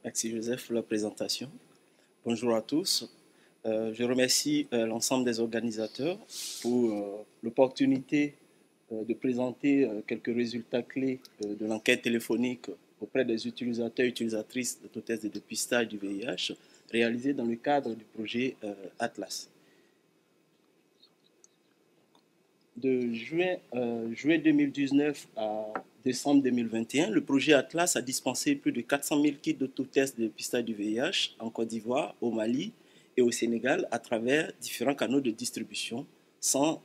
Merci Joseph pour la présentation. Bonjour à tous. Je remercie l'ensemble des organisateurs pour l'opportunité de présenter quelques résultats clés de l'enquête téléphonique auprès des utilisateurs et utilisatrices d'autotests de dépistage du VIH réalisée dans le cadre du projet Atlas. De juin 2019 à décembre 2021, le projet Atlas a dispensé plus de 400 000 kits d'autotests de dépistage du VIH en Côte d'Ivoire, au Mali et au Sénégal à travers différents canaux de distribution sans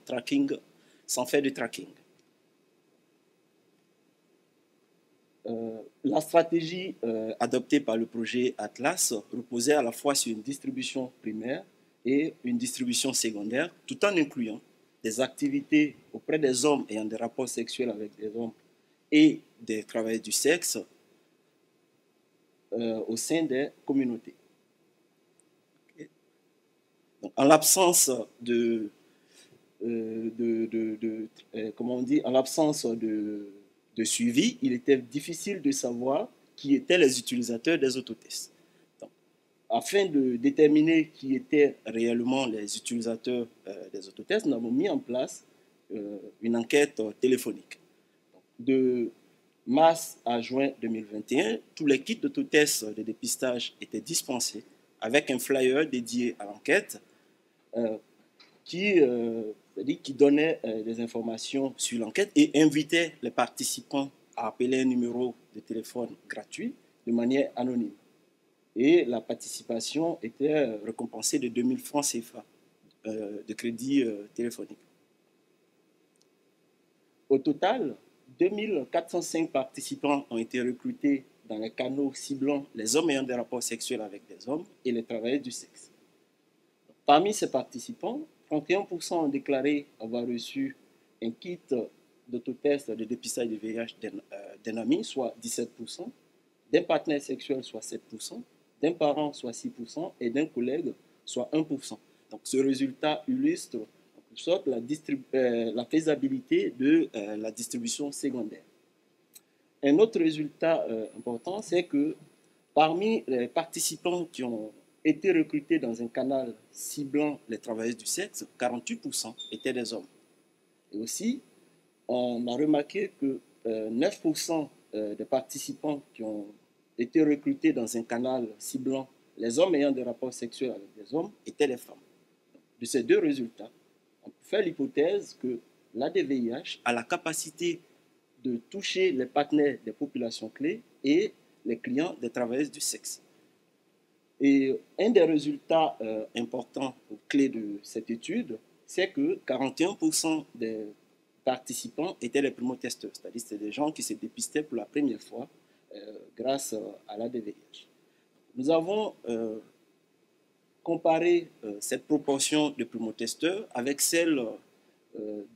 faire de tracking. La stratégie adoptée par le projet Atlas reposait à la fois sur une distribution primaire et une distribution secondaire, tout en incluant des activités auprès des hommes ayant des rapports sexuels avec des hommes et des travailleurs du sexe au sein des communautés. Donc, en l'absence de suivi, il était difficile de savoir qui étaient les utilisateurs des autotests. Donc, afin de déterminer qui étaient réellement les utilisateurs des autotests, nous avons mis en place une enquête téléphonique. De mars à juin 2021, tous les kits d'autotests de dépistage étaient dispensés avec un flyer dédié à l'enquête qui donnait des informations sur l'enquête et invitait les participants à appeler un numéro de téléphone gratuit de manière anonyme. Et la participation était récompensée de 2000 francs CFA de crédit téléphonique. Au total, 2405 participants ont été recrutés dans les canaux ciblant les hommes ayant des rapports sexuels avec des hommes et les travailleurs du sexe. Parmi ces participants, 31% ont déclaré avoir reçu un kit d'autotest de dépistage du VIH d'un ami, soit 17%, d'un partenaire sexuel, soit 7%, d'un parent, soit 6%, et d'un collègue, soit 1%. Donc ce résultat illustre en quelque sorte la faisabilité de la distribution secondaire. Un autre résultat important, c'est que parmi les participants qui ont été recrutés dans un canal ciblant les travailleurs du sexe, 48% étaient des hommes. Et aussi, on a remarqué que 9% des participants qui ont été recrutés dans un canal ciblant les hommes ayant des rapports sexuels avec des hommes étaient des femmes. De ces deux résultats, on peut faire l'hypothèse que l'ADVIH a la capacité de toucher les partenaires des populations clés et les clients des travailleurs du sexe. Et un des résultats importants ou clés de cette étude, c'est que 41% des participants étaient les primo-testeurs, c'est-à-dire c'était des gens qui se dépistaient pour la première fois grâce à l'ADVIH. Nous avons comparé cette proportion de primo-testeurs avec celle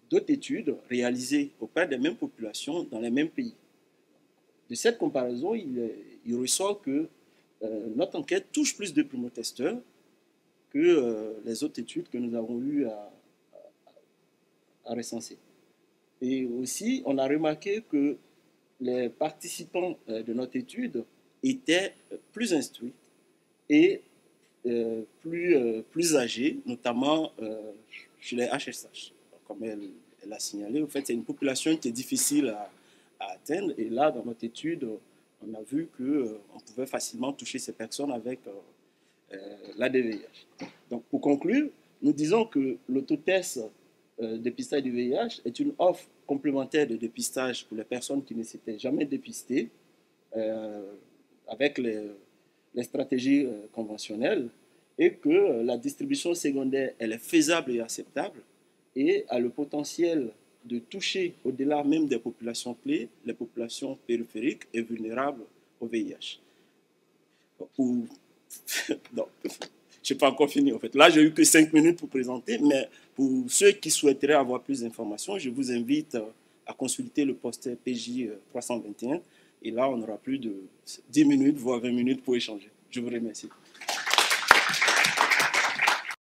d'autres études réalisées auprès des mêmes populations dans les mêmes pays. De cette comparaison, il ressort que notre enquête touche plus de primo-testeurs que les autres études que nous avons eu à recenser. Et aussi, on a remarqué que les participants de notre étude étaient plus instruits et plus âgés, notamment chez les HSH. Comme elle a signalé, en fait, c'est une population qui est difficile à atteindre. Et là, dans notre étude, on a vu qu'on pouvait facilement toucher ces personnes avec l'ADVIH. Donc, pour conclure, nous disons que l'autotest dépistage du VIH est une offre complémentaire de dépistage pour les personnes qui ne s'étaient jamais dépistées avec les stratégies conventionnelles et que la distribution secondaire, elle est faisable et acceptable et a le potentiel de toucher au-delà même des populations clés, les populations périphériques et vulnérables au VIH. Non, je n'ai pas encore fini en fait. Là, j'ai eu que 5 minutes pour présenter, mais pour ceux qui souhaiteraient avoir plus d'informations, je vous invite à consulter le poster PJ 321. Et là, on aura plus de 10 minutes, voire 20 minutes pour échanger. Je vous remercie.